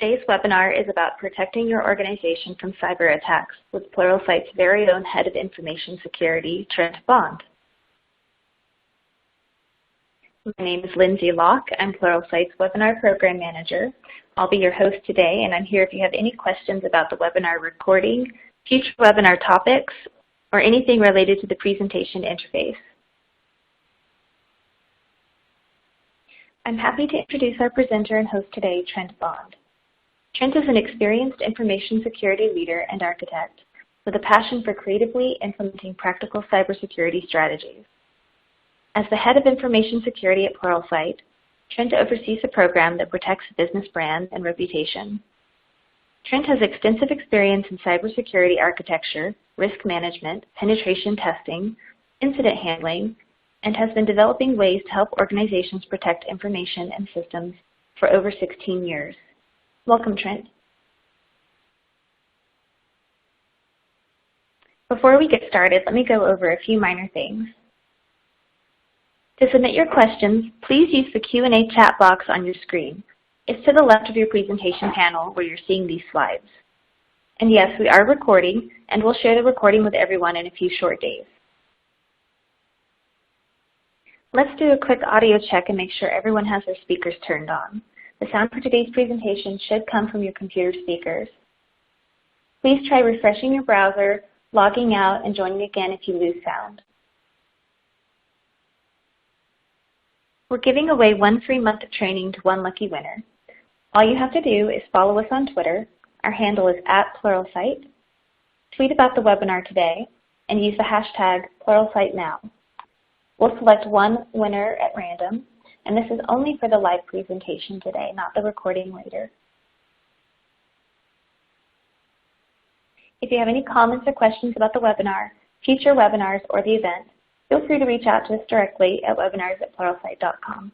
Today's webinar is about protecting your organization from cyber attacks with Pluralsight's very own Head of Information Security, Trent Bond. My name is Lindsay Locke. I'm Pluralsight's Webinar Program Manager. I'll be your host today, and I'm here if you have any questions about the webinar recording, future webinar topics, or anything related to the presentation interface. I'm happy to introduce our presenter and host today, Trent Bond. Trent is an experienced information security leader and architect with a passion for creatively implementing practical cybersecurity strategies. As the head of information security at Pluralsight, Trent oversees a program that protects the business brand and reputation. Trent has extensive experience in cybersecurity architecture, risk management, penetration testing, incident handling, and has been developing ways to help organizations protect information and systems for over 16 years. Welcome, Trent. Before we get started, let me go over a few minor things. To submit your questions, please use the Q&A chat box on your screen. It's to the left of your presentation panel where you're seeing these slides. And yes, we are recording, and we'll share the recording with everyone in a few short days. Let's do a quick audio check and make sure everyone has their speakers turned on. The sound for today's presentation should come from your computer speakers. Please try refreshing your browser, logging out, and joining again if you lose sound. We're giving away 1 free month of training to 1 lucky winner. All you have to do is follow us on Twitter. Our handle is @Pluralsight. Tweet about the webinar today and use the hashtag PluralsightNow. We'll select 1 winner at random, and this is only for the live presentation today, not the recording later. If you have any comments or questions about the webinar, future webinars, or the event, feel free to reach out to us directly at webinars@pluralsight.com.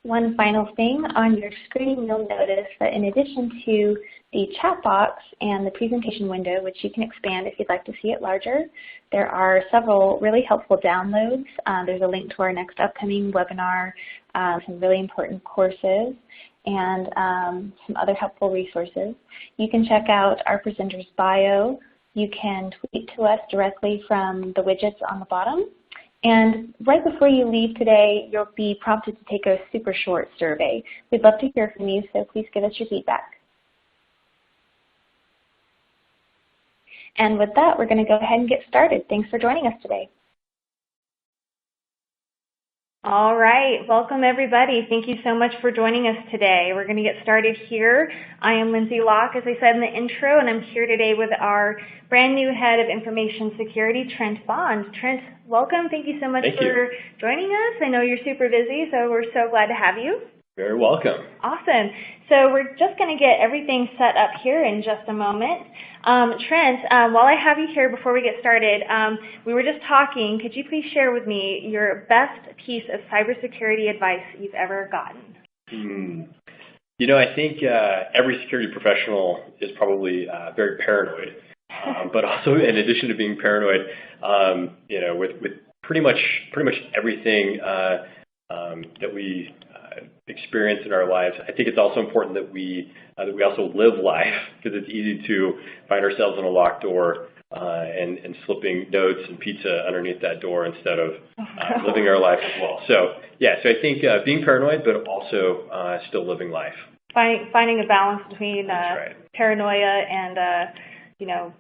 One final thing, on your screen you'll notice that in addition to the chat box and the presentation window, which you can expand if you'd like to see it larger, there are several really helpful downloads. There's a link to our next upcoming webinar, some really important courses, and some other helpful resources. You can check out our presenter's bio. You can tweet to us directly from the widgets on the bottom. And right before you leave today, you'll be prompted to take a super short survey. We'd love to hear from you, so please give us your feedback. And with that, we're going to go ahead and get started. Thanks for joining us today. All right, welcome everybody. Thank you so much for joining us today. We're going to get started here. I am Lindsay Locke, as I said in the intro, and I'm here today with our brand new Head of Information Security, Trent Bond. Trent, welcome. Thank you so much for joining us. I know you're super busy, so we're so glad to have you. Very welcome. Awesome. So we're just going to get everything set up here in just a moment. Trent, while I have you here before we get started, we were just talking. Could you please share with me your best piece of cybersecurity advice you've ever gotten? You know, I think every security professional is probably very paranoid. But also, in addition to being paranoid, you know, with pretty much everything that we experience in our lives, I think it's also important that we also live life, because it's easy to find ourselves in a locked door and slipping notes and pizza underneath that door instead of living our life as well. So yeah, so I think being paranoid, but also still living life. Finding a balance between paranoia and you know,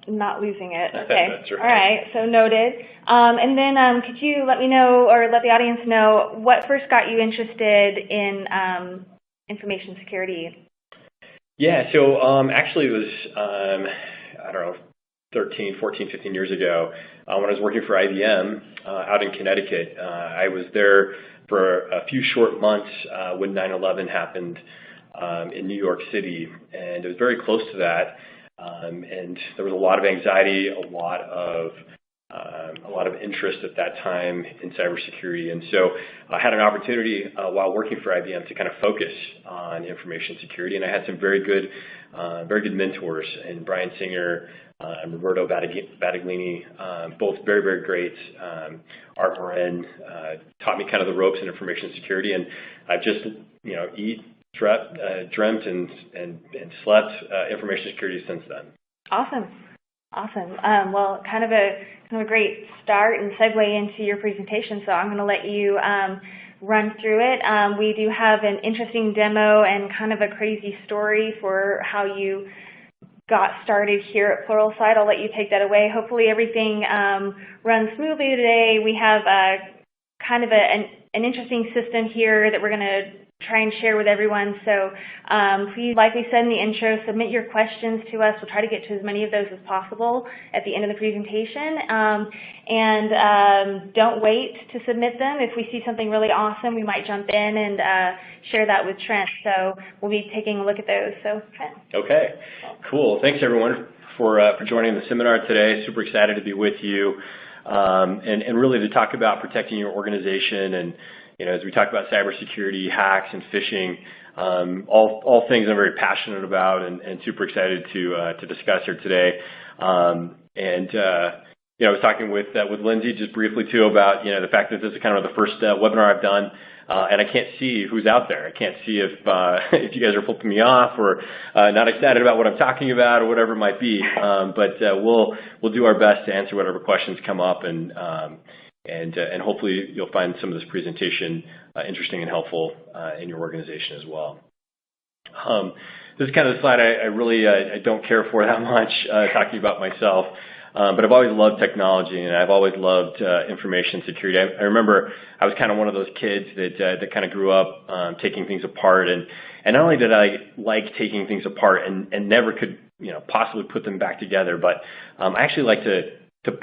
not losing it. Okay. That's right. All right. So noted. And then could you let me know, or let the audience know, what first got you interested in information security? Yeah. So actually, it was I don't know, 14, 15 years ago when I was working for IBM out in Connecticut. I was there for a few short months when 9/11 happened in New York City, and it was very close to that. And there was a lot of anxiety, a lot of interest at that time in cybersecurity. And so I had an opportunity while working for IBM to kind of focus on information security. And I had some very good mentors, and Brian Singer and Roberto Battaglini, both very, very great. Art Morin taught me kind of the ropes in information security. And I've just, dreamt and slept information security since then. Awesome. Well, kind of a great start and segue into your presentation. So I'm going to let you run through it. We do have an interesting demo and kind of a crazy story for how you got started here at Pluralsight. I'll let you take that away. Hopefully everything runs smoothly today. We have kind of an interesting system here that we're going to try and share with everyone. So please, like we said in the intro, submit your questions to us. We'll try to get to as many of those as possible at the end of the presentation. And don't wait to submit them. If we see something really awesome, we might jump in and share that with Trent. So we'll be taking a look at those. So Trent. Okay, cool. Thanks everyone for joining the seminar today. Super excited to be with you and really to talk about protecting your organization. And as we talk about cybersecurity, hacks, and phishing, all things I'm very passionate about and super excited to discuss here today. I was talking with Lindsay just briefly too about the fact that this is kind of the first webinar I've done, and I can't see who's out there. I can't see if you guys are flipping me off or not excited about what I'm talking about or whatever it might be. But we'll do our best to answer whatever questions come up and hopefully you'll find some of this presentation interesting and helpful in your organization as well. This is kind of the slide I really don't care for that much, talking about myself, but I've always loved technology and I've always loved information security. I remember I was kind of one of those kids that kind of grew up taking things apart, and not only did I like taking things apart and never could possibly put them back together, but I actually like to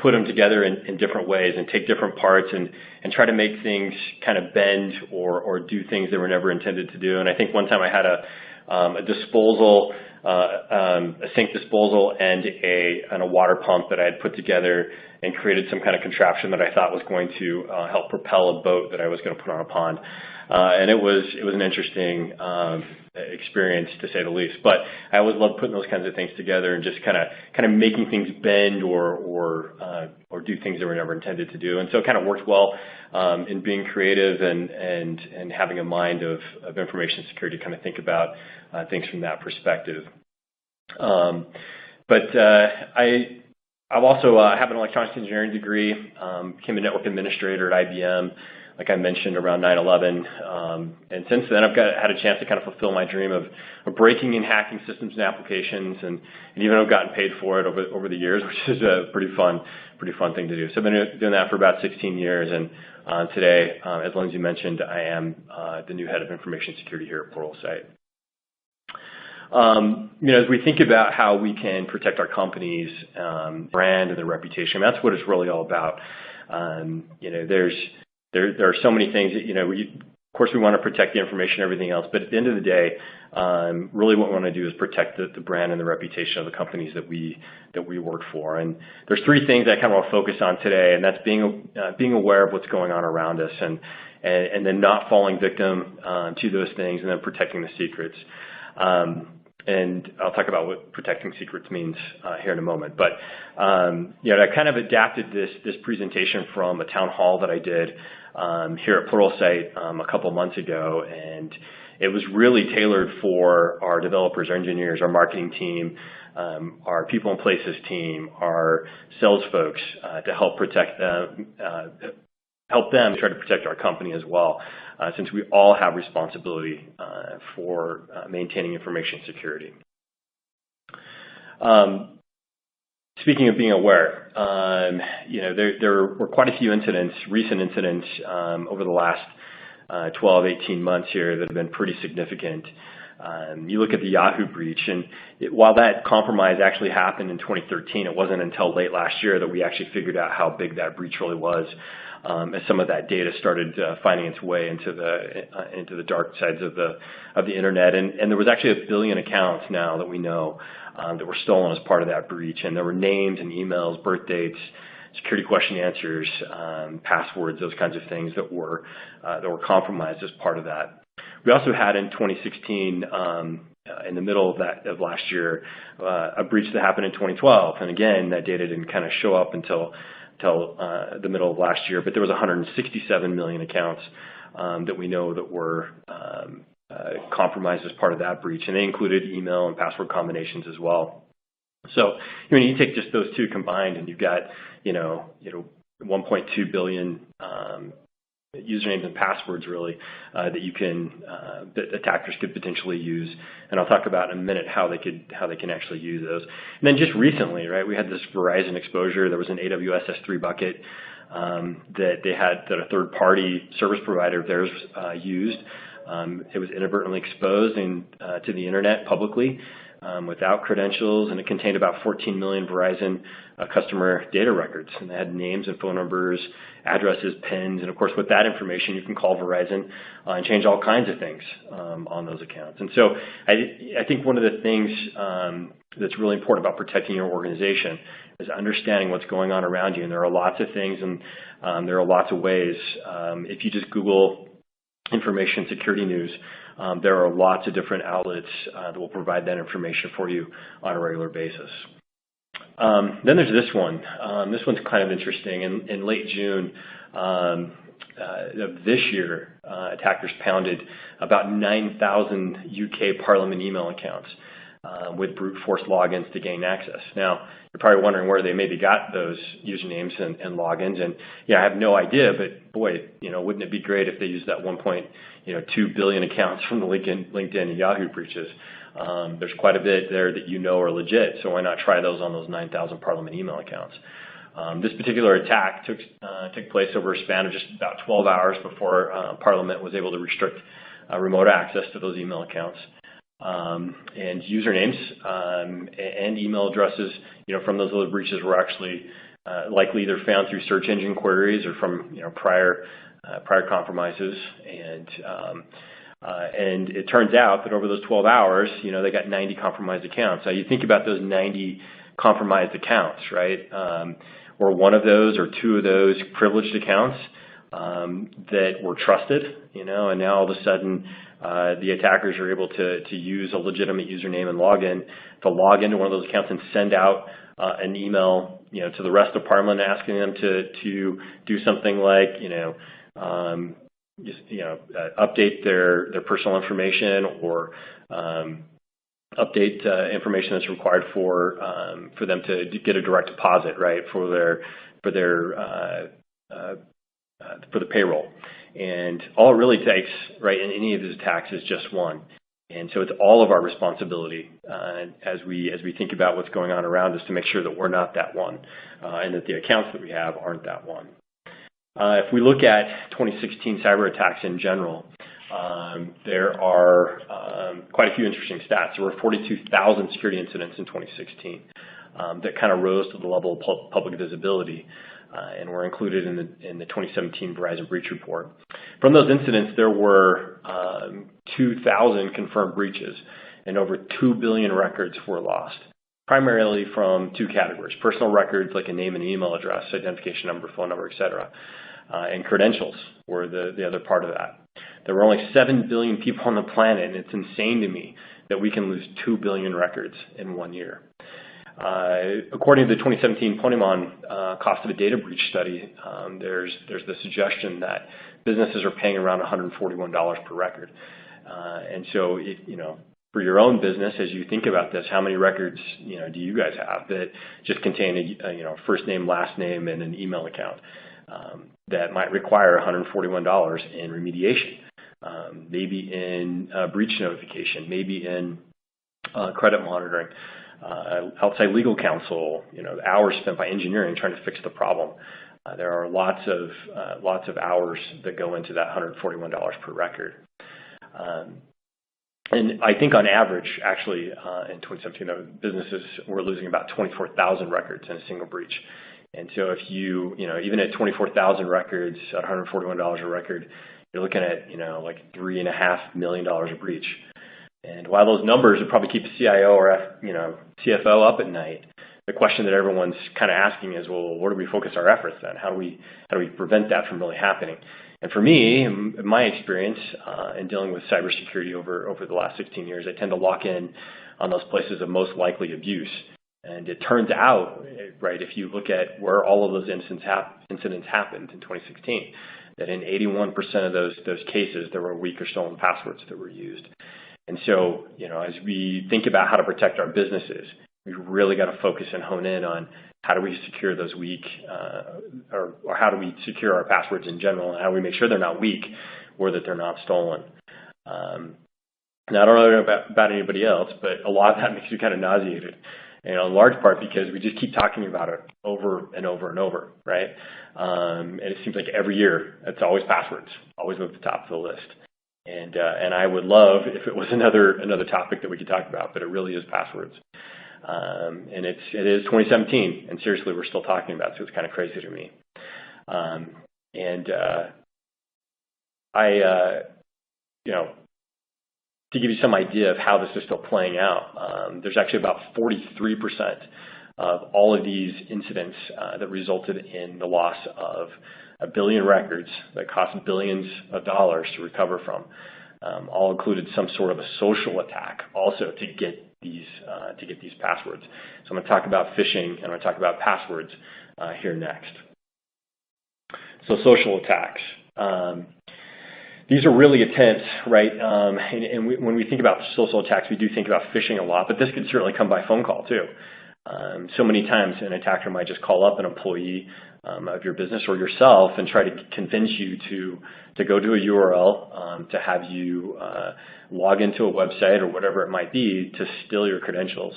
put them together in different ways and take different parts and try to make things kind of bend or do things that were never intended to do. And I think one time I had a disposal, a sink disposal and a water pump that I had put together and created some kind of contraption that I thought was going to help propel a boat that I was going to put on a pond. And it was an interesting experience to say the least. But I always loved putting those kinds of things together and just kind of making things bend or do things that were never intended to do. And so it kind of worked well in being creative and having a mind of information security to kind of think about things from that perspective. I've also have an electronics engineering degree, became a network administrator at IBM, like I mentioned, around 9/11. And since then, I've had a chance to kind of fulfill my dream of breaking and hacking systems and applications, and even I've gotten paid for it over the years, which is a pretty fun thing to do. So I've been doing that for about 16 years, and today, as Lindsay mentioned, I am the new head of information security here at Pluralsight. As we think about how we can protect our company's brand and their reputation, that's what it's really all about. There are so many things that, of course we want to protect the information and everything else, but at the end of the day, really what we want to do is protect the brand and the reputation of the companies that we work for. And there's three things I kind of want to focus on today, and that's being aware of what's going on around us and then not falling victim to those things, and then protecting the secrets. And I'll talk about what protecting secrets means here in a moment. But I kind of adapted this presentation from a town hall that I did here at Pluralsight a couple months ago, and it was really tailored for our developers, our engineers, our marketing team, our people and places team, our sales folks to help protect them, help them try to protect our company as well, since we all have responsibility for maintaining information security. Speaking of being aware, there were quite a few recent incidents over the last 12, 18 months here that have been pretty significant. You look at the Yahoo breach, and while that compromise actually happened in 2013, it wasn't until late last year that we actually figured out how big that breach really was, as some of that data started finding its way into the dark sides of the internet. And there was actually 1 billion accounts now that we know that were stolen as part of that breach, and there were names and emails, birth dates, security question answers, passwords, those kinds of things that were compromised as part of that. We also had in 2016, in the middle of last year, a breach that happened in 2012, and again, that data didn't kind of show up until the middle of last year. But there was 167 million accounts that we know that were compromised as part of that breach, and they included email and password combinations as well. So when you take just those two combined, and you've got 1.2 billion usernames and passwords really that attackers could potentially use, and I'll talk about in a minute how they can actually use those. And then just recently, right, we had this Verizon exposure. There was an AWS S3 bucket that a third-party service provider of theirs used. It was inadvertently exposed to the internet publicly without credentials, and it contained about 14 million Verizon customer data records. And they had names and phone numbers, addresses, PINs, and of course with that information you can call Verizon and change all kinds of things on those accounts. And so I think one of the things that's really important about protecting your organization is understanding what's going on around you. And there are lots of things, and there are lots of ways. If you just Google information security news, there are lots of different outlets that will provide that information for you on a regular basis. Then there's this one. This one's kind of interesting. In late June of this year, attackers pounded about 9,000 UK Parliament email accounts with brute force logins to gain access. Now, you're probably wondering where they maybe got those usernames and logins. And yeah, I have no idea, but boy, wouldn't it be great if they used that 1.2 billion accounts from the LinkedIn and Yahoo breaches? There's quite a bit there that are legit, so why not try those on those 9,000 Parliament email accounts? This particular attack took place over a span of just about 12 hours before Parliament was able to restrict remote access to those email accounts. And usernames and email addresses, from those little breaches were actually likely either found through search engine queries or from prior compromises. And it turns out that over those 12 hours, they got 90 compromised accounts. Now you think about those 90 compromised accounts, right? Or one of those or two of those privileged accounts that were trusted, and now all of a sudden the attackers are able to use a legitimate username and login to log into one of those accounts and send out an email, to the rest of Parliament asking them to do something like, update their personal information or update information that's required for them to get a direct deposit, right, for the payroll. And all it really takes, right, in any of these attacks is just one. And so it's all of our responsibility as we think about what's going on around us to make sure that we're not that one and that the accounts that we have aren't that one. If we look at 2016 cyber attacks in general, there are quite a few interesting stats. There were 42,000 security incidents in 2016 that kind of rose to the level of public visibility and were included in the 2017 Verizon breach report. From those incidents, there were 2,000 confirmed breaches and over 2 billion records were lost, primarily from two categories: personal records like a name and email address, identification number, phone number, etc., and credentials were the other part of that. There were only 7 billion people on the planet, and it's insane to me that we can lose 2 billion records in 1 year. According to the 2017 Ponemon cost of a data breach study, there's the suggestion that businesses are paying around $141 per record. And so, for your own business, as you think about this, how many records do you guys have that just contain a first name, last name, and an email account that might require $141 in remediation, maybe in breach notification, maybe in credit monitoring, outside legal counsel, hours spent by engineering trying to fix the problem. There are lots of hours that go into that $141 per record. And I think on average, actually, in 2017, businesses were losing about 24,000 records in a single breach. And so if even at 24,000 records at $141 a record, you're looking at, like $3.5 million a breach. And while those numbers would probably keep a CIO or CFO up at night, the question that everyone's kind of asking is, well, where do we focus our efforts then? How do we prevent that from really happening? And for me, in my experience in dealing with cybersecurity over the last 16 years, I tend to lock in on those places of most likely abuse. And it turns out, right, if you look at where all of those incidents happened in 2016, that in 81% of those cases, there were weak or stolen passwords that were used. And so, as we think about how to protect our businesses, we really got to focus and hone in on how do we secure those weak, or how do we secure our passwords in general, and how do we make sure they're not weak or that they're not stolen. Now, I don't know about anybody else, but a lot of that makes me kind of nauseated. In large part because we just keep talking about it over and over and over, right? And it seems like every year it's always passwords, always at the top of the list. And I would love if it was another topic that we could talk about, but it really is passwords. And it is 2017, and seriously, we're still talking about it, so it's kind of crazy to me. To give you some idea of how this is still playing out, there's actually about 43% of all of these incidents that resulted in the loss of 1 billion records that cost billions of dollars to recover from, all included some sort of a social attack also to get these passwords. So I'm going to talk about phishing and I'm going to talk about passwords here next. So social attacks. These are really intense, right? When we think about social attacks, we do think about phishing a lot, but this can certainly come by phone call too. So many times an attacker might just call up an employee of your business or yourself and try to convince you to go to a URL, to have you log into a website or whatever it might be to steal your credentials.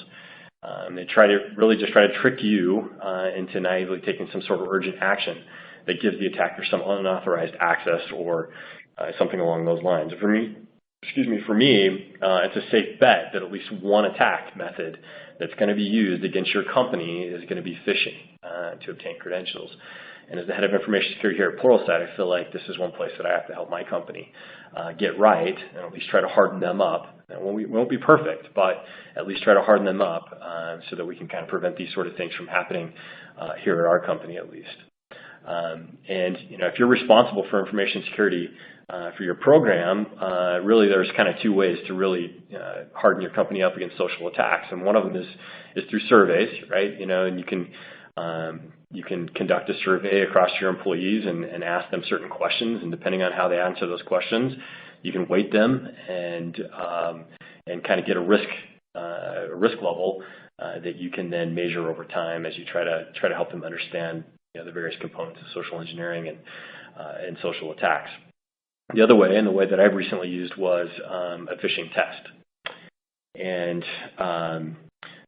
They try to trick you into naively taking some sort of urgent action that gives the attacker some unauthorized access or something along those lines. For me, it's a safe bet that at least one attack method that's going to be used against your company is going to be phishing to obtain credentials. And as the head of information security here at Pluralsight, I feel like this is one place that I have to help my company get right and at least try to harden them up. And we won't be perfect, but at least try to harden them up so that we can kind of prevent these sort of things from happening here at our company at least. And if you're responsible for information security for your program, really there's kind of two ways to really harden your company up against social attacks. And one of them is through surveys, right? And you can conduct a survey across your employees and ask them certain questions, and depending on how they answer those questions, you can weight them and kind of get a risk level that you can then measure over time as you try to help them understand the various components of social engineering and social attacks. The other way, and the way that I've recently used, was a phishing test. And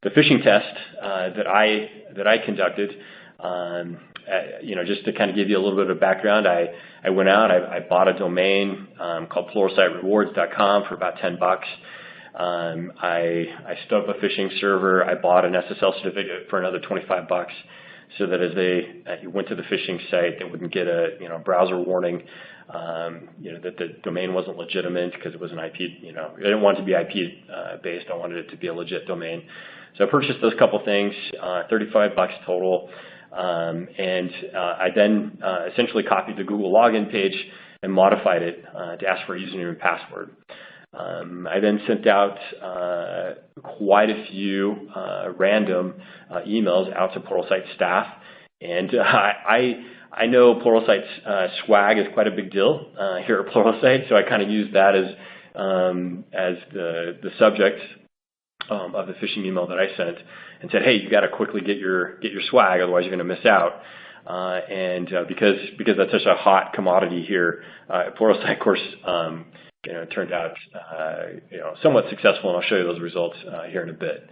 the phishing test that I conducted, just to kind of give you a little bit of background, I went out, I bought a domain called pluralsightrewards.com for about $10. I stood up a phishing server. I bought an SSL certificate for another $25, so that as they went to the phishing site, they wouldn't get a browser warning that the domain wasn't legitimate because it was an IP. I didn't want it to be IP based. I wanted it to be a legit domain. So I purchased those couple things, $35 total, and I then essentially copied the Google login page and modified it to ask for a username and password. I then sent out quite a few random emails out to Pluralsight staff, and I know Pluralsight's swag is quite a big deal here at Pluralsight, so I kind of used that as the subject of the phishing email that I sent, and said, hey, you got to quickly get your swag, otherwise you're going to miss out. And because that's such a hot commodity here at Pluralsight, of course. It turned out, somewhat successful, and I'll show you those results here in a bit,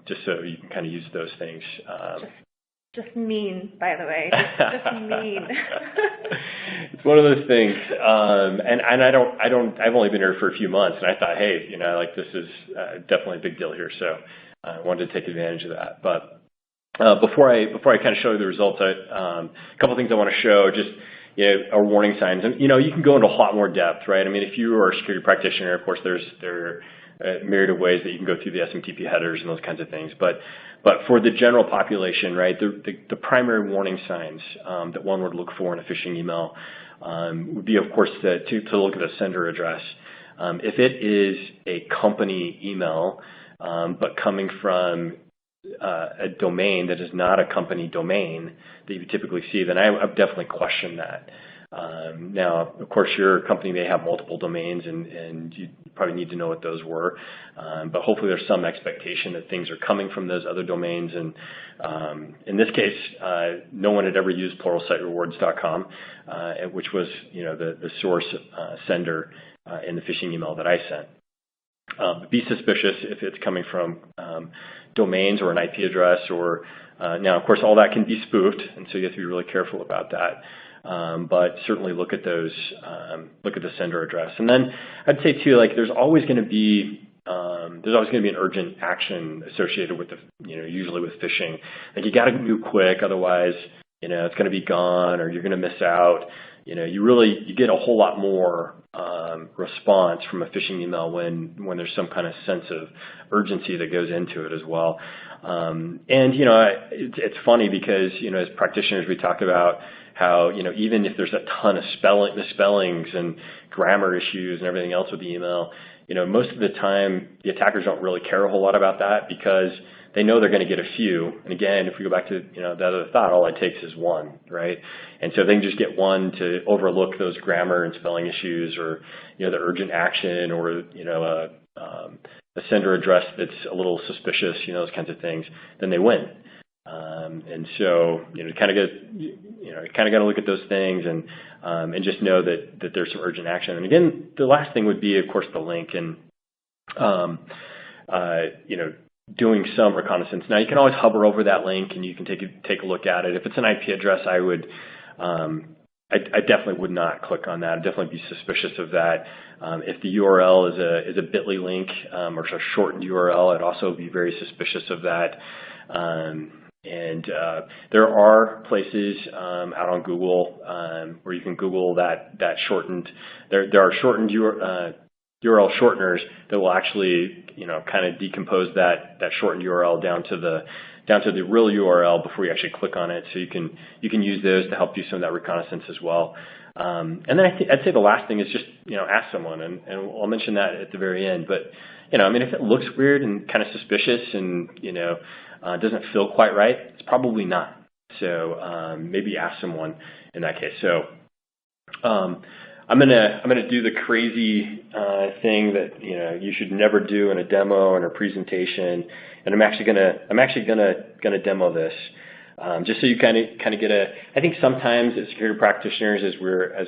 just so you can kind of use those things. Just mean, by the way. Just mean. It's one of those things, and I've only been here for a few months, and I thought, hey, this is definitely a big deal here, so I wanted to take advantage of that. But before I kind of show you the results, a couple things I want to show, just are warning signs. And, you can go into a lot more depth, right? I mean, if you are a security practitioner, of course, there are a myriad of ways that you can go through the SMTP headers and those kinds of things. But for the general population, right, the primary warning signs that one would look for in a phishing email would be, of course, to look at the sender address. If it is a company email, but coming from a domain that is not a company domain that you typically see, then I would definitely question that. Now, of course, your company may have multiple domains, and you probably need to know what those were. But hopefully there's some expectation that things are coming from those other domains. And in this case, no one had ever used pluralsiterewards.com, which was the source sender in the phishing email that I sent. Be suspicious if it's coming from domains or an IP address, or now, of course, all that can be spoofed, and so you have to be really careful about that. But certainly look at those, look at the sender address. And then I'd say too, like there's always going to be an urgent action associated with usually with phishing. Like you got to move quick, otherwise, it's going to be gone, or you're going to miss out. You get a whole lot more response from a phishing email when there's some kind of sense of urgency that goes into it as well. And it's funny because as practitioners we talk about how even if there's a ton of misspellings and grammar issues and everything else with the email, most of the time the attackers don't really care a whole lot about that because they know they're going to get a few. And again, if we go back to that other thought, all it takes is one, right? And so they can just get one to overlook those grammar and spelling issues, or the urgent action, or a sender address that's a little suspicious, those kinds of things. Then they win. And so kind of got to look at those things and just know that there's some urgent action. And again, the last thing would be, of course, the link and doing some reconnaissance. Now you can always hover over that link and you can take a look at it. If it's an IP address, I definitely would not click on that. I'd definitely be suspicious of that. If the URL is a bit.ly link or a shortened URL, I'd also be very suspicious of that. And there are places out on Google where you can Google that shortened. There are shortened URL shorteners that will actually kind of decompose that shortened URL down to the real URL before you actually click on it. So you can use those to help do some of that reconnaissance as well. And then I'd say the last thing is just ask someone, and I'll mention that at the very end. But if it looks weird and kind of suspicious and doesn't feel quite right, it's probably not. So maybe ask someone in that case. So I'm gonna do the crazy thing that you should never do in a demo and a presentation, and I'm actually gonna demo this just so you kind of get a. I think sometimes as security practitioners, as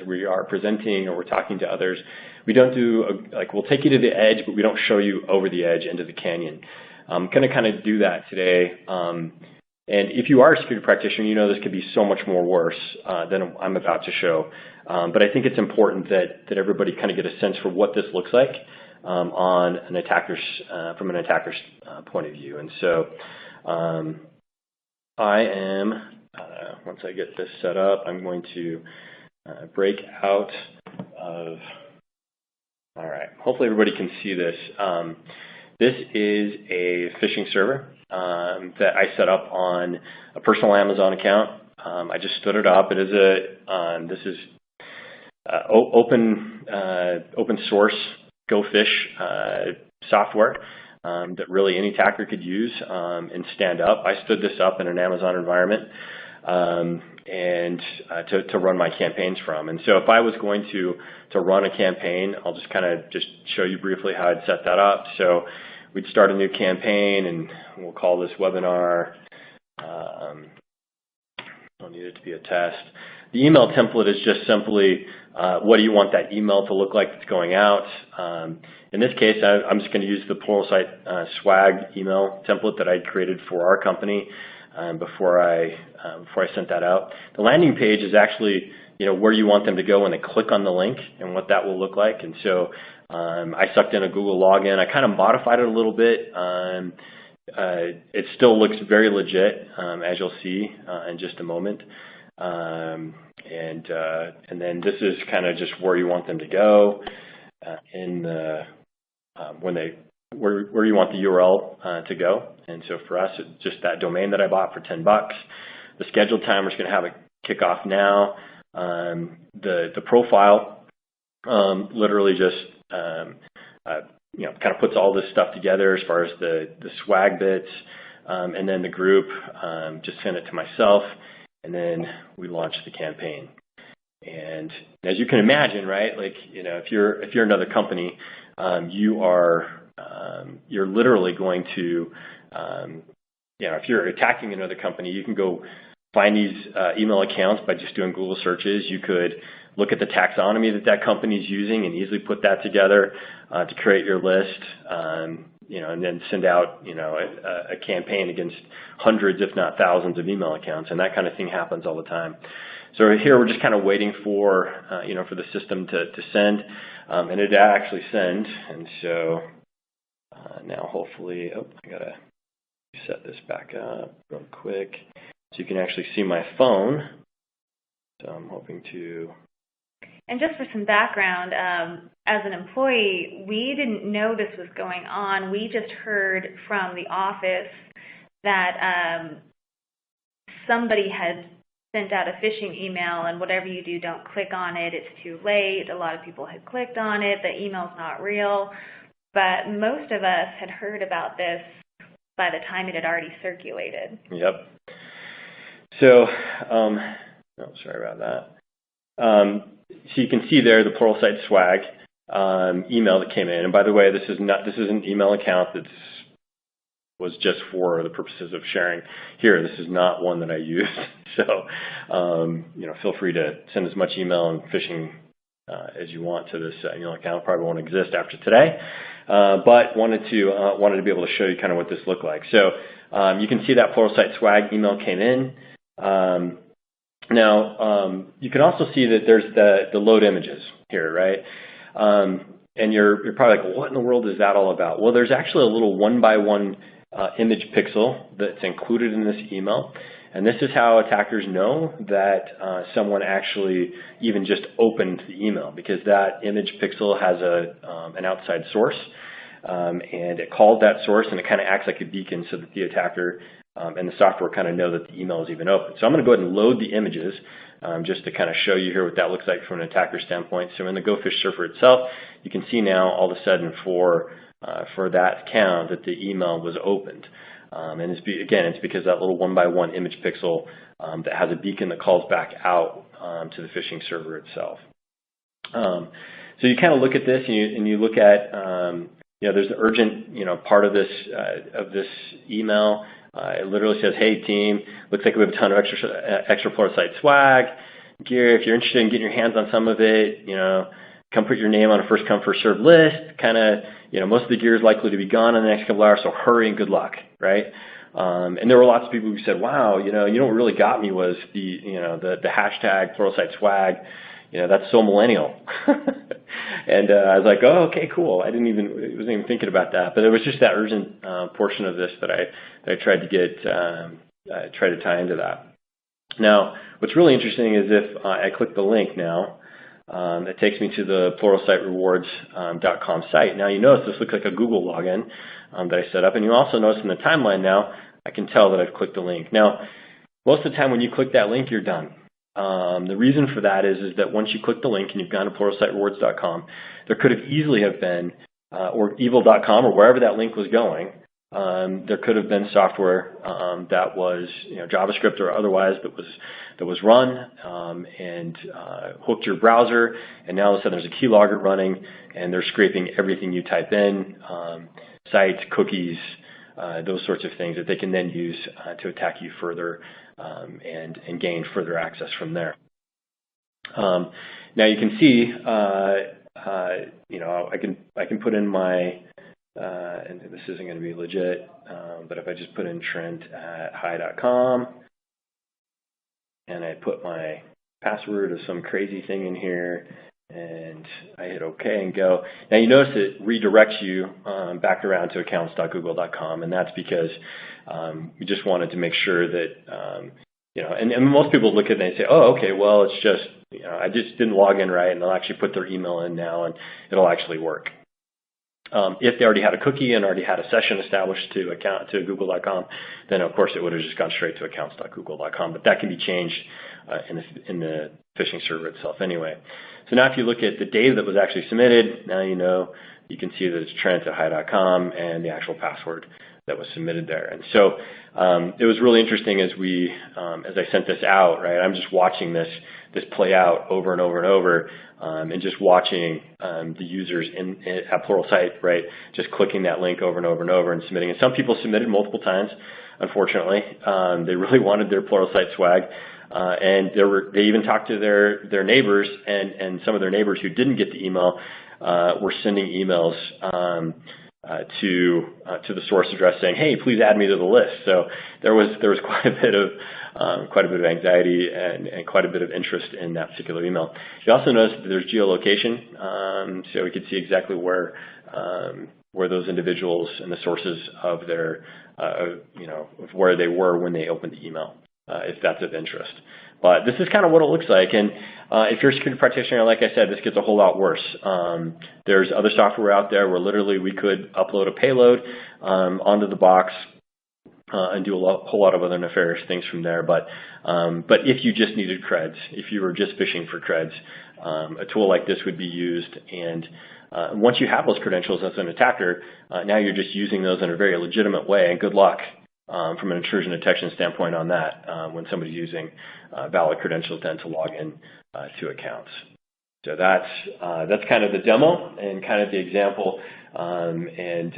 we are presenting or we're talking to others, we don't do we'll take you to the edge, but we don't show you over the edge into the canyon. I'm going to kind of do that today. And if you are a security practitioner, this could be so much more worse than I'm about to show. But I think it's important that everybody kind of get a sense for what this looks like on an attacker's from an attacker's point of view. And so I am once I get this set up, I'm going to break out of. All right. Hopefully everybody can see this. This is a phishing server that I set up on a personal Amazon account. I just stood it up. It is this is open source GoPhish software that really any attacker could use and stand up. I stood this up in an Amazon environment and to run my campaigns from. And so if I was going to run a campaign, I'll just kind of show you briefly how I'd set that up. So we'd start a new campaign, and we'll call this webinar. Don't need it to be a test. The email template is just simply what do you want that email to look like that's going out. In this case, I'm just going to use the Pluralsight swag email template that I created for our company before I sent that out. The landing page is actually where you want them to go when they click on the link and what that will look like. And so I sucked in a Google login. I kind of modified it a little bit. It still looks very legit, as you'll see in just a moment. And then this is kind of just where you want them to go in the where you want the URL to go. And so for us, it's just that domain that I bought for $10. The scheduled timer is going to have it kick off now. The profile literally just kind of puts all this stuff together as far as the swag bits. and then the group just sent it to myself, and then we launched the campaign. And as you can imagine, right, like, you know, if you're another company, you're literally going to, you know, if you're attacking another company, you can go find these email accounts by just doing Google searches. You could look at the taxonomy that company is using and easily put that together to create your list, you know, and then send out, you know, a campaign against hundreds, if not thousands, of email accounts, and that kind of thing happens all the time. So here we're just kind of waiting for, you know, for the system to send, and it actually sent, and so now hopefully, I gotta set this back up real quick so you can actually see my phone. So I'm hoping to. And just for some background, as an employee, we didn't know this was going on. We just heard from the office that somebody had sent out a phishing email, and whatever you do, don't click on it. It's too late. A lot of people had clicked on it. The email's not real. But most of us had heard about this by the time it had already circulated. Yep. So, sorry about that. So you can see there the Pluralsight Swag email that came in. And by the way, this is an email account that was just for the purposes of sharing here. This is not one that I used. So, you know, feel free to send as much email and phishing as you want to this email account. Probably won't exist after today, but wanted to be able to show you kind of what this looked like. So you can see that Pluralsight Swag email came in. Now, you can also see that there's the load images here, right? And you're probably like, well, what in the world is that all about? Well, there's actually a little 1-by-1 image pixel that's included in this email. And this is how attackers know that someone actually even just opened the email, because that image pixel has an outside source. And it called that source, and it kind of acts like a beacon so that the attacker and the software kind of know that the email is even open. So I'm going to go ahead and load the images just to kind of show you here what that looks like from an attacker standpoint. So in the GoPhish server itself, you can see now all of a sudden for that account that the email was opened. And it's because that little 1-by-1 image pixel that has a beacon that calls back out to the phishing server itself. So you kind of look at this and you look at, you know, there's the urgent, you know, part of this email. It literally says, hey team, looks like we have a ton of extra Pluralsight Swag gear. If you're interested in getting your hands on some of it, you know, come put your name on a first come first served list. Kind of, you know, most of the gear is likely to be gone in the next couple hours, so hurry and good luck, right? And there were lots of people who said, wow, you know what really got me was the hashtag Pluralsight Swag. You know, that's so millennial. And I was like, oh, okay, cool. Wasn't even thinking about that. But it was just that urgent portion of this that I tried to get, try to tie into that. Now, what's really interesting is if I click the link now, it takes me to the pluralsightrewards.com site. Now you notice this looks like a Google login that I set up, and you also notice in the timeline now, I can tell that I've clicked the link. Now, most of the time when you click that link, you're done. The reason for that is that once you click the link and you've gone to pluralsightrewards.com, there could have easily have been, or evil.com or wherever that link was going, there could have been software that was, you know, JavaScript or otherwise that was run and hooked your browser, and now all of a sudden there's a keylogger running and they're scraping everything you type in, sites, cookies, those sorts of things that they can then use to attack you further and gain further access from there. Now you can see, you know, I can put in my and this isn't going to be legit, but if I just put in Trent@hi.com and I put my password of some crazy thing in here and I hit OK and go. Now you notice it redirects you back around to accounts.google.com, and that's because we just wanted to make sure that, you know, and most people look at it and they say, oh, okay, well, it's just, you know, I just didn't log in right, and they'll actually put their email in now and it'll actually work. If they already had a cookie and already had a session established to Google.com, then of course it would have just gone straight to accounts.google.com. But that can be changed in the phishing server itself anyway. So now if you look at the data that was actually submitted, now you know you can see that it's Trent@hi.com and the actual password that was submitted there. And so it was really interesting as I sent this out, right? I'm just watching this play out over and over and over, and just watching the users at Pluralsight, right? Just clicking that link over and over and over and submitting. And some people submitted multiple times, unfortunately. They really wanted their Pluralsight swag. And they even talked to their neighbors, and some of their neighbors who didn't get the email were sending emails to the source address saying, "Hey, please add me to the list." So there was quite a bit of anxiety and quite a bit of interest in that particular email. You also notice that there's geolocation, so we could see exactly where those individuals and the sources of their of where they were when they opened the email, if that's of interest. But this is kind of what it looks like. And if you're a security practitioner, like I said, this gets a whole lot worse. There's other software out there where literally we could upload a payload onto the box and do a whole lot of other nefarious things from there. But if you just needed creds, if you were just fishing for creds, a tool like this would be used. And once you have those credentials as an attacker, now you're just using those in a very legitimate way. And good luck from an intrusion detection standpoint on that when somebody's using valid credentials then to log in to accounts. So that's kind of the demo and kind of the example. And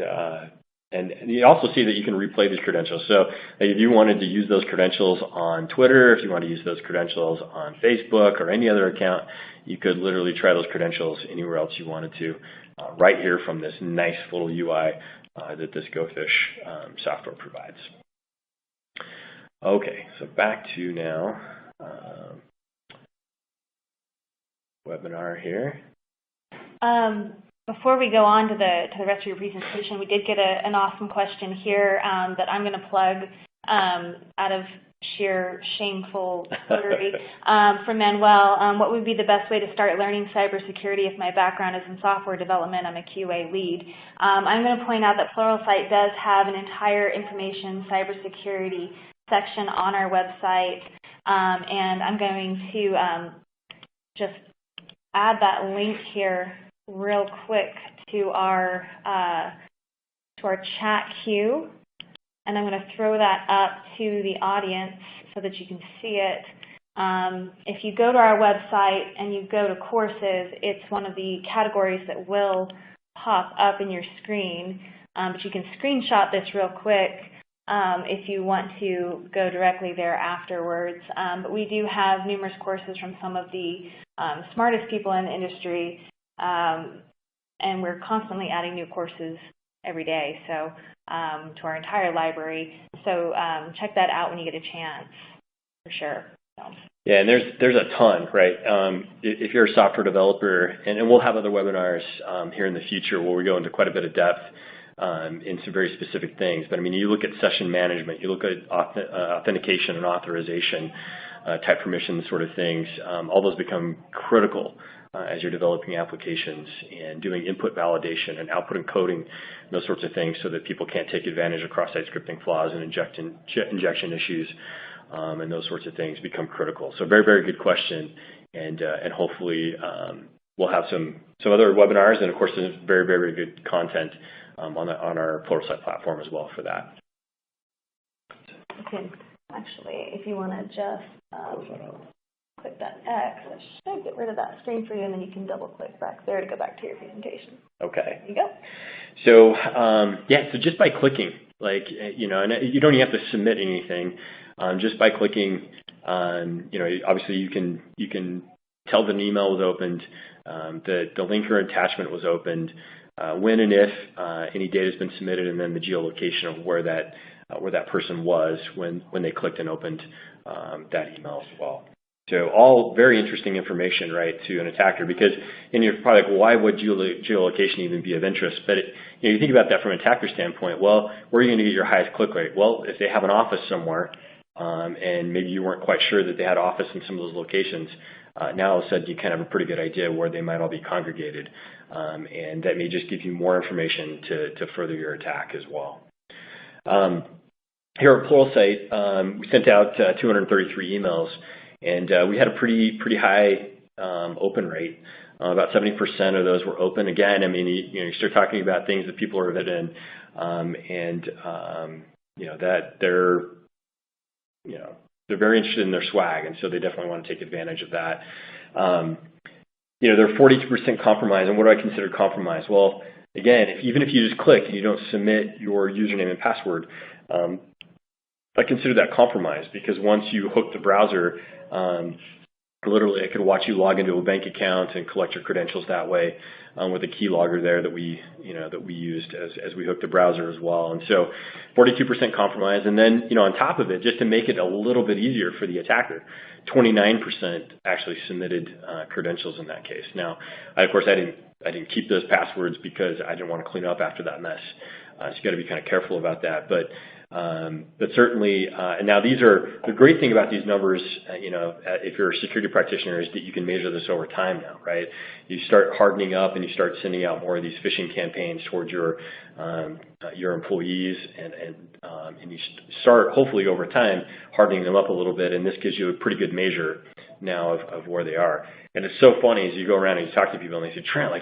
you also see that you can replay these credentials. So if you wanted to use those credentials on Twitter, if you want to use those credentials on Facebook or any other account, you could literally try those credentials anywhere else you wanted to, right here from this nice little UI that this GoFish software provides. Okay, so back to now webinar here. Before we go on to the rest of your presentation, we did get an awesome question here that I'm going to plug out of sheer shameful foolery from Manuel. What would be the best way to start learning cybersecurity if my background is in software development? I'm a QA lead. I'm going to point out that Pluralsight does have an entire information cybersecurity section on our website, and I'm going to just add that link here real quick to our chat queue, and I'm going to throw that up to the audience so that you can see it. If you go to our website and you go to courses, it's one of the categories that will pop up in your screen, but you can screenshot this real quick if you want to go directly there afterwards. But we do have numerous courses from some of the smartest people in the industry, and we're constantly adding new courses every day, so to our entire library. So check that out when you get a chance, for sure. So. Yeah, and there's a ton, right? If you're a software developer, and we'll have other webinars here in the future where we go into quite a bit of depth in some very specific things. But I mean, you look at session management, you look at authentication and authorization, type permission sort of things. All those become critical as you're developing applications and doing input validation and output encoding, those sorts of things, so that people can't take advantage of cross-site scripting flaws and injection issues, and those sorts of things become critical. So very, very good question, and hopefully we'll have some other webinars, and of course there's very, very, very good content on our Pluralsight platform as well for that. Okay, actually, if you want to just click that X, I should get rid of that screen for you, and then you can double click back there to go back to your presentation. Okay. There you go. So yeah, so just by clicking, like, and you don't even have to submit anything. Just by clicking, obviously you can tell that an email was opened, that the link or attachment was opened, when and if any data has been submitted, and then the geolocation of where that person was when they clicked and opened that email as well. So all very interesting information, right, to an attacker, because, and you're probably like, well, why would geolocation even be of interest? But you think about that from an attacker standpoint. Well, where are you going to get your highest click rate? Well, if they have an office somewhere, and maybe you weren't quite sure that they had office in some of those locations, now all of a sudden you kind of have a pretty good idea where they might all be congregated, and that may just give you more information to further your attack as well. Here at Pluralsight, we sent out 233 emails, and we had a pretty high open rate. About 70% of those were open. Again, I mean, you start talking about things that people are interested in. that they're very interested in their swag, and so they definitely want to take advantage of that. They're 42% compromise, and what do I consider compromise? Well, again, even if you just click and you don't submit your username and password, I consider that compromise, because once you hook the browser, literally I could watch you log into a bank account and collect your credentials that way, with a keylogger there that we used as we hooked the browser as well. And so 42% compromise. And then, on top of it, just to make it a little bit easier for the attacker, 29% actually submitted credentials in that case. Now, of course, I didn't keep those passwords because I didn't want to clean up after that mess. So you got to be kind of careful about that. But certainly, and now the great thing about these numbers, if you're a security practitioner, is that you can measure this over time now, right? You start hardening up and you start sending out more of these phishing campaigns towards your employees, and you start hopefully over time hardening them up a little bit, and this gives you a pretty good measure now of where they are. And it's so funny as you go around and you talk to people and they say, Trent,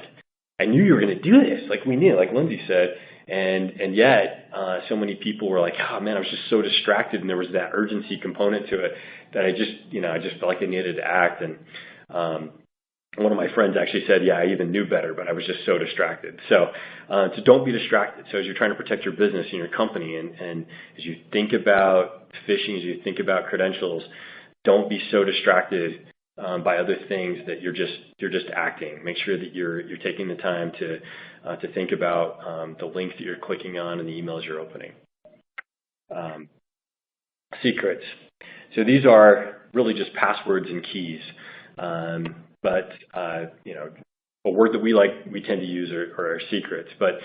I knew you were going to do this, we knew, like Lindsay said. And yet, so many people were like, oh man, I was just so distracted, and there was that urgency component to it that I just felt like I needed to act. And one of my friends actually said, yeah, I even knew better, but I was just so distracted. So don't be distracted. So as you're trying to protect your business and your company, and as you think about phishing, as you think about credentials, don't be so distracted by other things that you're just acting. Make sure that you're taking the time to think about the links that you're clicking on and the emails you're opening. Secrets. So these are really just passwords and keys, but a word that we tend to use are secrets. But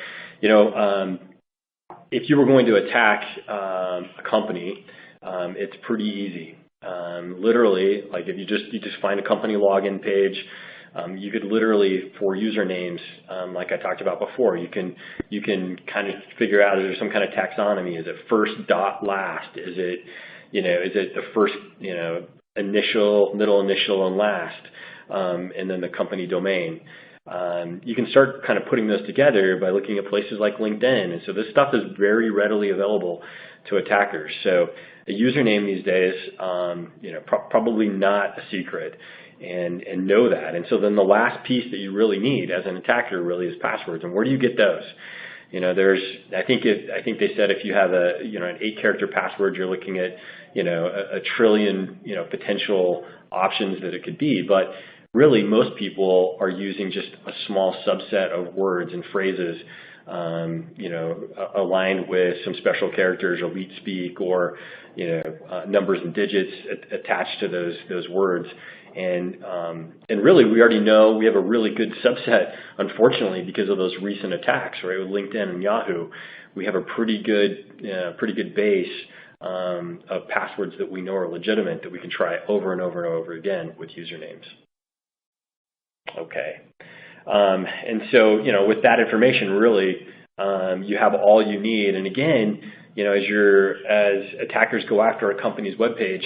if you were going to attack a company, it's pretty easy. Literally, like if you just find a company login page, you could literally, for usernames, like I talked about before, you can kind of figure out, is there some kind of taxonomy? Is it first dot last? Is it the first initial, middle initial, and last, and then the company domain? You can start kind of putting those together by looking at places like LinkedIn, and so this stuff is very readily available to attackers. So a username these days, probably not a secret, and know that. And so then the last piece that you really need as an attacker really is passwords. And where do you get those? I think they said if you have an 8-character password, you're looking at a trillion potential options that it could be. But really, most people are using just a small subset of words and phrases, aligned with some special characters, elite speak, or numbers and digits attached to those words. And really, we already know we have a really good subset, unfortunately, because of those recent attacks, right? With LinkedIn and Yahoo, we have a pretty good base of passwords that we know are legitimate that we can try over and over and over again with usernames. Okay. And so, with that information, really, you have all you need. And again, as attackers go after a company's webpage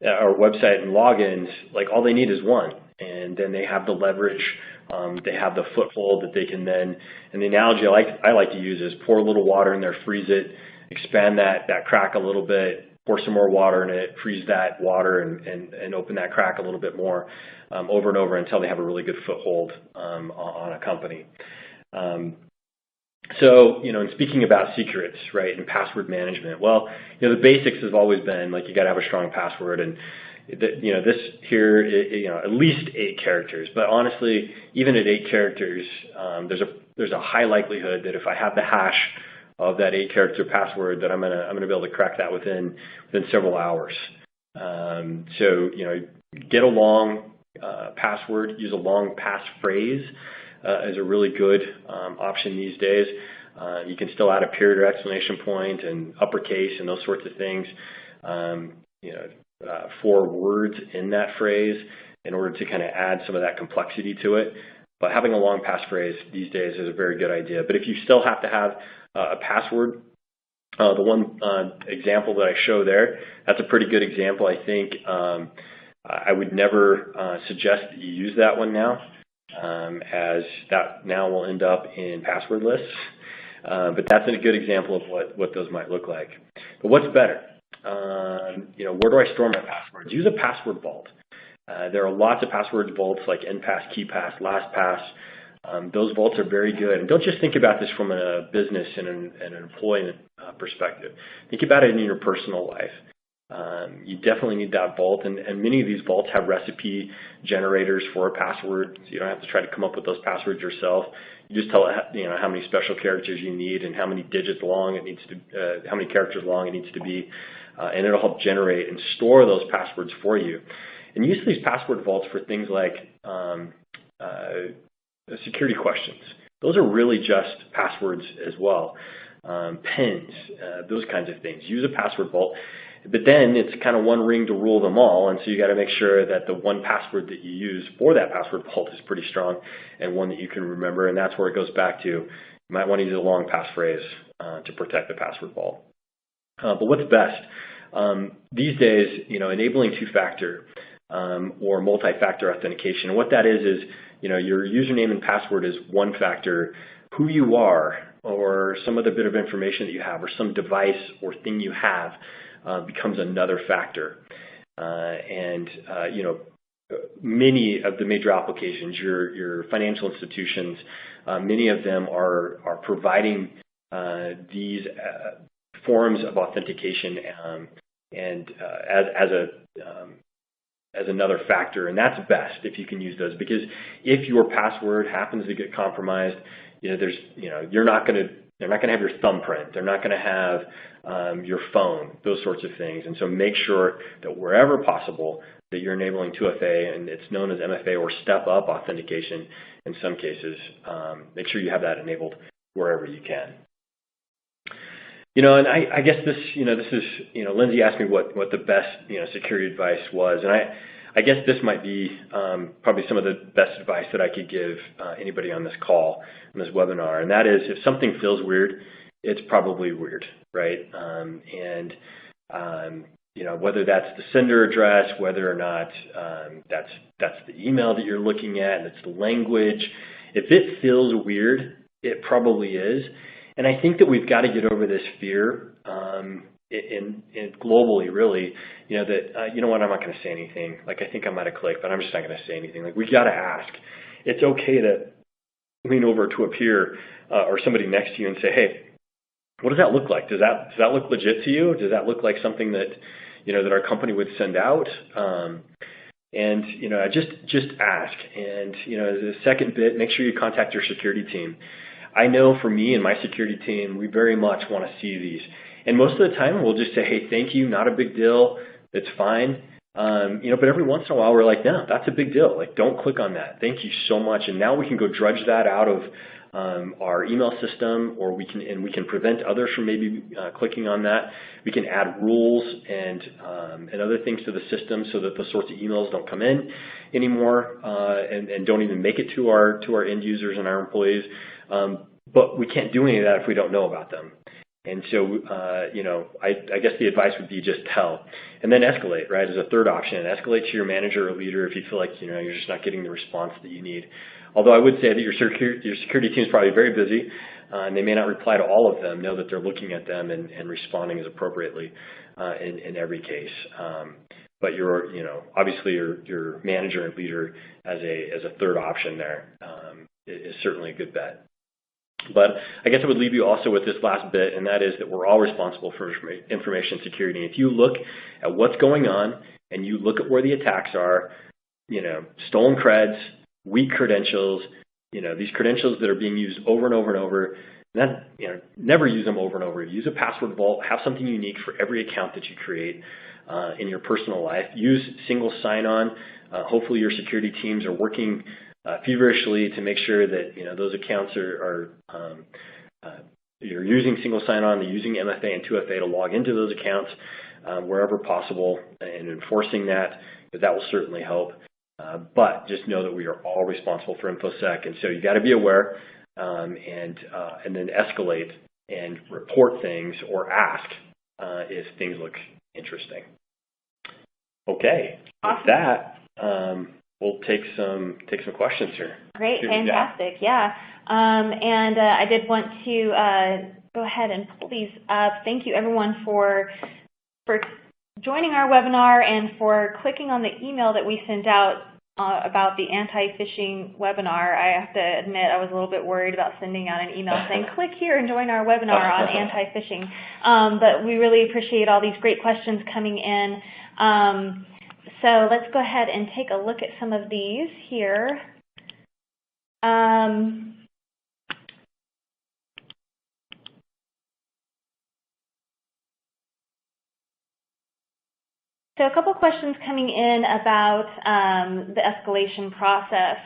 or website and logins, like all they need is one, and then they have the leverage, they have the foothold that they can then. And the analogy I like to use is pour a little water in there, freeze it, expand that crack a little bit, pour some more water in it, freeze that water, and open that crack a little bit more, over and over until they have a really good foothold on a company. So, and speaking about secrets, right, and password management, well, the basics have always been, like, you got to have a strong password, and, this here, at least 8 characters. But honestly, even at 8 characters, there's a high likelihood that if I have the hash of that 8-character password, that I'm gonna be able to crack that within several hours. So, get a long password, use a long passphrase. Is a really good option these days. You can still add a period or exclamation point and uppercase and those sorts of things. 4 words in that phrase in order to kind of add some of that complexity to it. But having a long passphrase these days is a very good idea. But if you still have to have a password, the one example that I show there, that's a pretty good example. I think I would never suggest that you use that one now. As that now will end up in password lists. But that's a good example of what those might look like. But what's better? Where do I store my passwords? Use a password vault. There are lots of password vaults like NPass, KeePass, LastPass. Those vaults are very good. And don't just think about this from a business and an employment perspective. Think about it in your personal life. You definitely need that vault, and many of these vaults have recipe generators for a password, so you don't have to try to come up with those passwords yourself. You just tell it, how many special characters you need and how many digits long it needs to, how many characters long it needs to be, and it'll help generate and store those passwords for you. And use these password vaults for things like security questions. Those are really just passwords as well. PINs, those kinds of things. Use a password vault. But then it's kind of one ring to rule them all, and so you got to make sure that the one password that you use for that password vault is pretty strong and one that you can remember, and that's where it goes back to. You might want to use a long passphrase to protect the password vault. But what's best? These days, enabling two-factor or multi-factor authentication. And what that is your username and password is one factor. Who you are or some other bit of information that you have or some device or thing you have becomes another factor. Many of the major applications, your financial institutions, many of them are providing these forms of authentication as another factor, and that's best if you can use those, because if your password happens to get compromised, they're not going to have your thumbprint. They're not going to have your phone, those sorts of things. And so make sure that wherever possible that you're enabling 2FA, and it's known as MFA or step-up authentication in some cases. Make sure you have that enabled wherever you can. And I guess this is, Lindsay asked me what the best, security advice was. And I guess this might be probably some of the best advice that I could give anybody on this call, on this webinar. And that is, if something feels weird, it's probably weird, right? Whether that's the sender address, whether or not that's the email that you're looking at, and it's the language. If it feels weird, it probably is. And I think that we've got to get over this fear, and globally, really, that, you know what, I'm not going to say anything. Like, I think I might have clicked, but I'm just not going to say anything. Like, we got to ask. It's okay to lean over to a peer or somebody next to you and say, hey, what does that look like? Does that look legit to you? Does that look like something that, that our company would send out? Just ask. And, the second bit, make sure you contact your security team. I know for me and my security team, we very much want to see these. And most of the time, we'll just say, hey, thank you, not a big deal, it's fine. But every once in a while, we're like, no, that's a big deal. Like, don't click on that. Thank you so much. And now we can go drudge that out of our email system, or we can prevent others from maybe clicking on that. We can add rules and other things to the system so that the sorts of emails don't come in anymore and don't even make it to our end users and our employees. But we can't do any of that if we don't know about them. And so, I guess the advice would be just tell. And then escalate, right, as a third option. Escalate to your manager or leader if you feel like, you're just not getting the response that you need. Although I would say that your security team is probably very busy, and they may not reply to all of them. Know that they're looking at them and responding as appropriately in every case. But obviously your manager and leader as a third option there is certainly a good bet. But I guess I would leave you also with this last bit, and that is that we're all responsible for information security. And if you look at what's going on and you look at where the attacks are, stolen creds, weak credentials, these credentials that are being used over and over and over, never use them over and over. Use a password vault. Have something unique for every account that you create in your personal life. Use single sign-on. Hopefully your security teams are working feverishly to make sure that those accounts are you're using single sign-on, they're using MFA and 2FA to log into those accounts wherever possible, and enforcing that will certainly help. But just know that we are all responsible for InfoSec, and so you got to be aware and then escalate and report things or ask if things look interesting. Okay, awesome. With that. we'll take some questions here. Great, fantastic, yeah. And I did want to go ahead and pull these up. Thank you everyone for joining our webinar and for clicking on the email that we sent out about the anti-phishing webinar. I have to admit I was a little bit worried about sending out an email saying click here and join our webinar on anti-phishing. But we really appreciate all these great questions coming in. So let's go ahead and take a look at some of these here. So a couple questions coming in about the escalation process.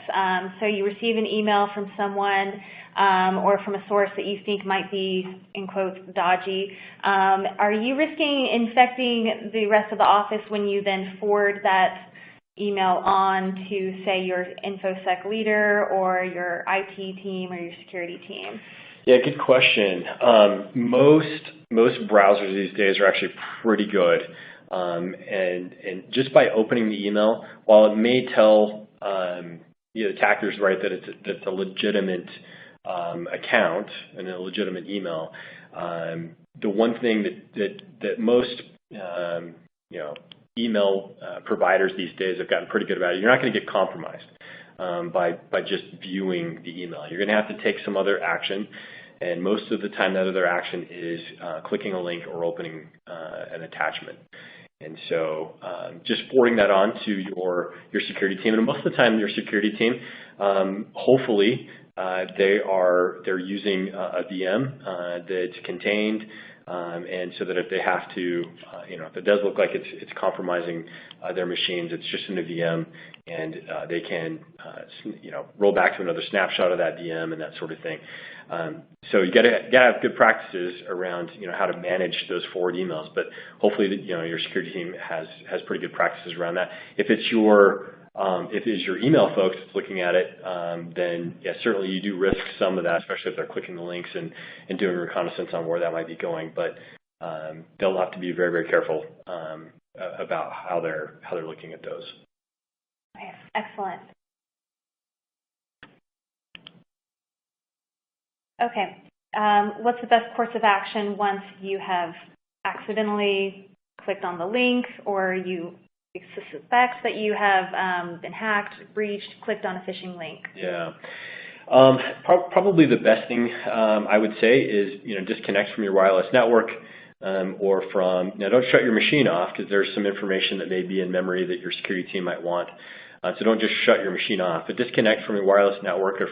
So you receive an email from someone or from a source that you think might be, in quotes, dodgy. Are you risking infecting the rest of the office when you then forward that email on to, say, your InfoSec leader or your IT team or your security team? Yeah, good question. Most browsers these days are actually pretty good. And just by opening the email, while it may tell the attackers, right, that it's a legitimate account and a legitimate email, the one thing that most email providers these days have gotten pretty good about it, you're not going to get compromised by just viewing the email. You're going to have to take some other action. And most of the time that other action is clicking a link or opening an attachment. And so just forwarding that on to your security team. And most of the time your security team, hopefully they're using a VM that's contained, and so that if they have to, if it does look like it's compromising their machines, it's just in a VM, and they can, roll back to another snapshot of that VM and that sort of thing. So you got to have good practices around, how to manage those forward emails. But hopefully, your security team has pretty good practices around that. If it's your email folks that's looking at it, then yeah, certainly you do risk some of that, especially if they're clicking the links and doing reconnaissance on where that might be going. But they'll have to be very, very careful about how they're looking at those. Okay, excellent. Okay, what's the best course of action once you have accidentally clicked on the link, or you suspect that you have been hacked, breached, clicked on a phishing link? Yeah. Probably the best thing I would say is disconnect from your wireless network, or from don't shut your machine off, because there's some information that may be in memory that your security team might want. So don't just shut your machine off, but disconnect from your wireless network or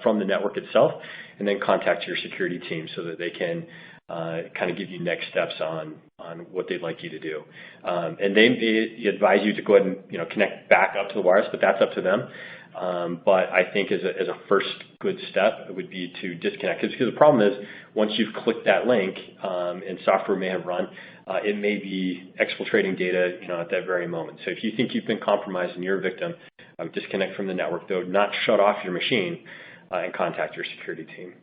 from the network itself, and then contact your security team so that they can kind of give you next steps on what they'd like you to do. And they advise you to go ahead and connect back up to the wireless, but that's up to them. But I think as a first good step, it would be to disconnect. Because the problem is, once you've clicked that link and software may have run, it may be exfiltrating data at that very moment. So if you think you've been compromised and you're a victim, disconnect from the network, though not shut off your machine, and contact your security team.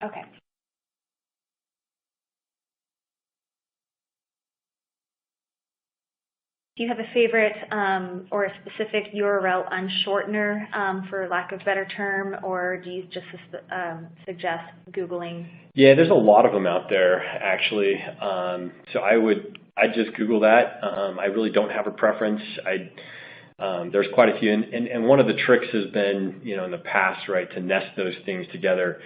Okay. Do you have a favorite or a specific URL unshortener, for lack of a better term, or do you just suggest Googling? Yeah, there's a lot of them out there, actually. So I'd just Google that. I really don't have a preference. There's quite a few, and one of the tricks has been, in the past, right, to nest those things together.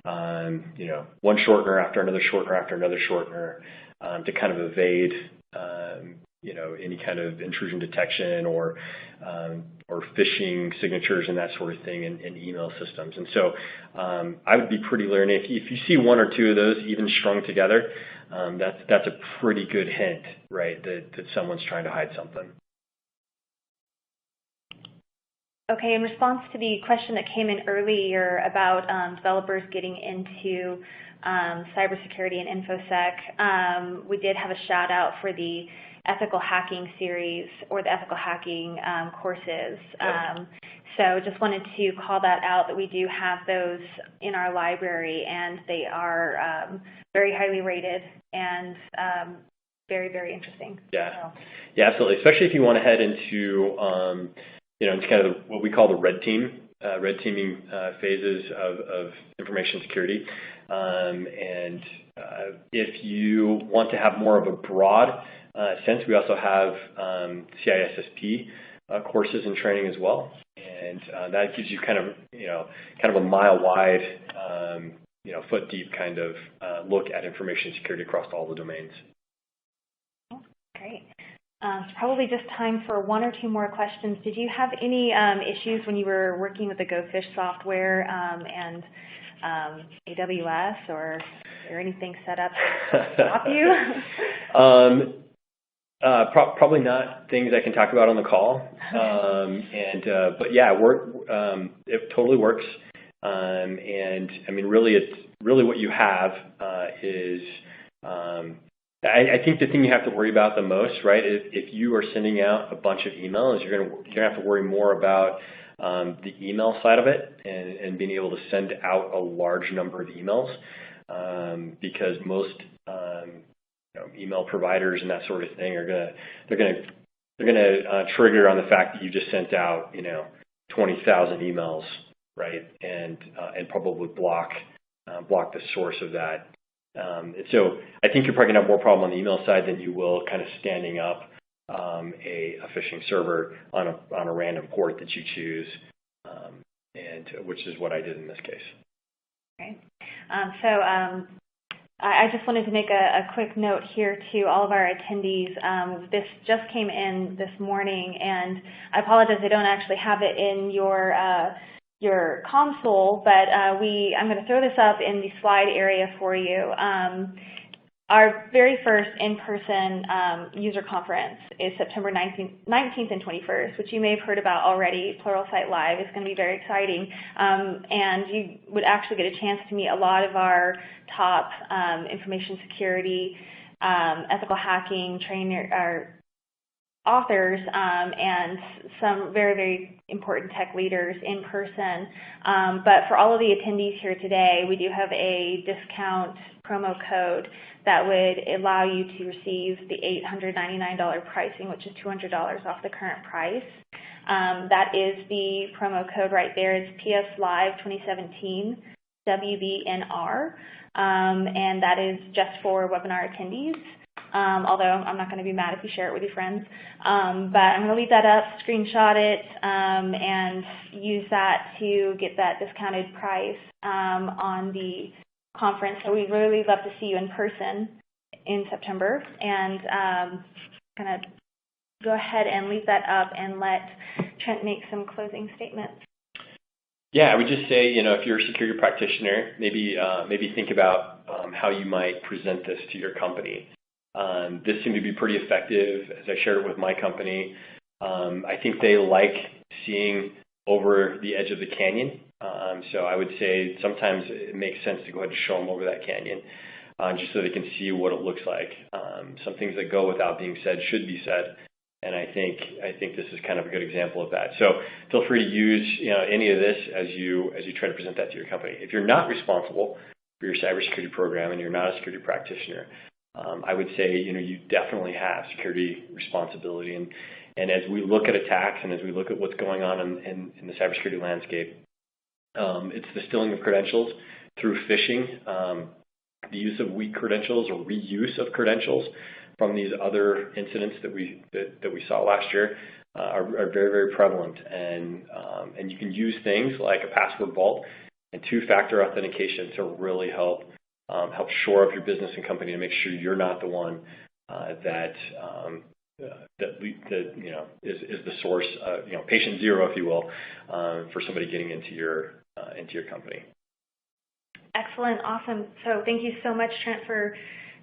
One shortener after another shortener after another shortener, to kind of evade any kind of intrusion detection or phishing signatures and that sort of thing in email systems. And so I would be pretty leery. If you see one or two of those even strung together, that's a pretty good hint, right, that someone's trying to hide something. Okay, in response to the question that came in earlier about developers getting into cybersecurity and InfoSec, we did have a shout out for the ethical hacking series or the ethical hacking courses. So just wanted to call that out, that we do have those in our library, and they are very highly rated and very, very interesting. Yeah, yeah, absolutely. Especially if you want to head into, into kind of what we call the red teaming phases of information security. And if you want to have more of a broad sense, we also have CISSP courses and training as well, and that gives you kind of a mile wide, foot deep kind of look at information security across all the domains. Great. It's probably just time for one or two more questions. Did you have any issues when you were working with the GoFish software and AWS, or is there anything set up to stop you? Probably not things I can talk about on the call. But yeah, it totally works. And I mean, really what you have is, I think the thing you have to worry about the most, right, if you are sending out a bunch of emails, you're gonna have to worry more about the email side of it and being able to send out a large number of emails, because most email providers and that sort of thing they're gonna trigger on the fact that you just sent out 20,000 emails, right, and probably block the source of that. So I think you're probably gonna have more problem on the email side than you will kind of standing up a phishing server on a random port that you choose, and which is what I did in this case. Okay. I just wanted to make a quick note here to all of our attendees. This just came in this morning, and I apologize I don't actually have it in your console, but I'm going to throw this up in the slide area for you. Our very first in-person user conference is September 19th and 21st, which you may have heard about already. Pluralsight Live is going to be very exciting, and you would actually get a chance to meet a lot of our top information security, ethical hacking authors, and some very, very important tech leaders in person. But for all of the attendees here today, we do have a discount promo code that would allow you to receive the $899 pricing, which is $200 off the current price. That is the promo code right there. It's PS Live 2017 WBNR, and that is just for webinar attendees. Although I'm not going to be mad if you share it with your friends. But I'm going to leave that up, screenshot it, and use that to get that discounted price on the conference. So we'd really love to see you in person in September, and kind of go ahead and leave that up and let Trent make some closing statements. Yeah, I would just say, if you're a security practitioner, maybe think about how you might present this to your company. This seemed to be pretty effective as I shared it with my company. I think they like seeing over the edge of the canyon. So I would say sometimes it makes sense to go ahead and show them over that canyon, just so they can see what it looks like. Some things that go without being said should be said, and I think this is kind of a good example of that. So feel free to use any of this as you try to present that to your company. If you're not responsible for your cybersecurity program and you're not a security practitioner, I would say you definitely have security responsibility, and as we look at attacks and as we look at what's going on in the cybersecurity landscape, it's the stealing of credentials through phishing, the use of weak credentials or reuse of credentials from these other incidents that we saw last year are very, very prevalent, and you can use things like a password vault and two-factor authentication to really help shore up your business and company to make sure you're not the one that is the source, patient zero, if you will, for somebody getting into your company. Excellent, awesome. So thank you so much, Trent, for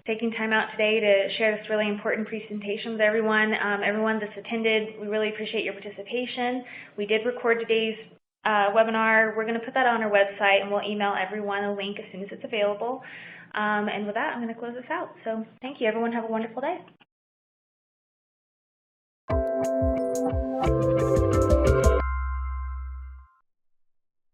taking time out today to share this really important presentation with everyone. Everyone that's attended, we really appreciate your participation. We did record today's webinar. We're going to put that on our website, and we'll email everyone a link as soon as it's available. And with that, I'm going to close this out. So thank you, everyone. Have a wonderful day.